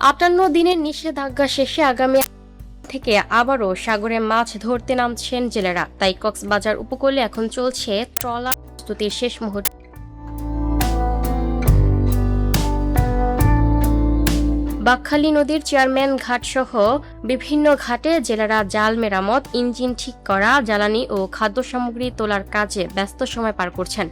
58 দিনের নিষেধাজ্ঞা শেষে আগামী থেকে আবারও সাগরে মাছ ধরতে নামছেন জেলেরা। তাই কক্সবাজার উপকূলে এখন চলছে ট্রলার প্রস্তুতির শেষ মুহূর্ত। বাকখালী নদীর চেয়ারম্যান ঘাট সহ বিভিন্ন ঘাটে জেলেরা জাল মেরামত, ইঞ্জিন ঠিক করা, জ্বালানি ও খাদ্য সামগ্রী তোলার কাজে ব্যস্ত সময় পার করছেন।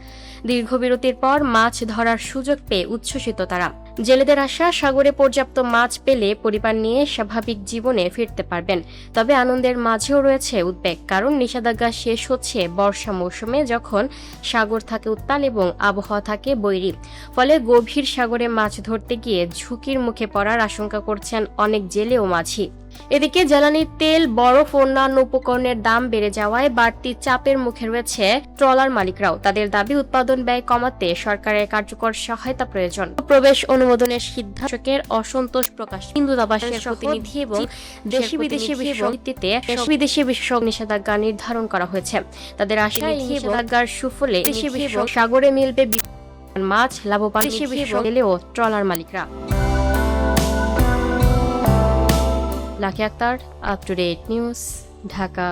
দীর্ঘ বিরতির পর মাছ ধরার সুযোগ পেয়ে উচ্ছ্বসিত তারা। জেলেদের আশা, সাগরে পর্যাপ্ত মাছ পেলে পরিবার নিয়ে স্বাভাবিক জীবনে ফিরতে পারবেন। তবে আনন্দের মাঝেও রয়েছে উদ্বেগ, কারণ নিষেধাজ্ঞা শেষ হচ্ছে বর্ষা মৌসুমে, যখন সাগর থাকে উত্তাল এবং আবহাওয়া থাকে বৈরী। ফলে গভীর সাগরে মাছ ধরতে গিয়ে ঝুঁকির মুখে পড়ার আশঙ্কা করছেন অনেক জেলে ও মাঝি। এদিকে জ্বালানির তেল, বরফ ও অন্যান্য উপকরণের দাম বেড়ে যাওয়ায় বাড়তি চাপের মুখে রয়েছে ট্রলার মালিকরাও। তাদের দাবি, উৎপাদন ব্যয় কমাতে সরকারের কার্যকর সহায়তা প্রয়োজন। প্রবেশ অনুমোদনের সিদ্ধান্তের অসন্তোষ প্রকাশ হিন্দু দাবাসের প্রতিনিধি এবং দেশি বিদেশি ভিত্তিতে বিশেষজ্ঞ নিষেধাজ্ঞা নির্ধারণ করা হয়েছে। তাদের আশা, এই নিষেধাজ্ঞার সুফলে দেশি সাগরে মিলবে মাছ, লাভবান ও ট্রলার মালিকরা। Lucky Akter, up to date news, Dhaka.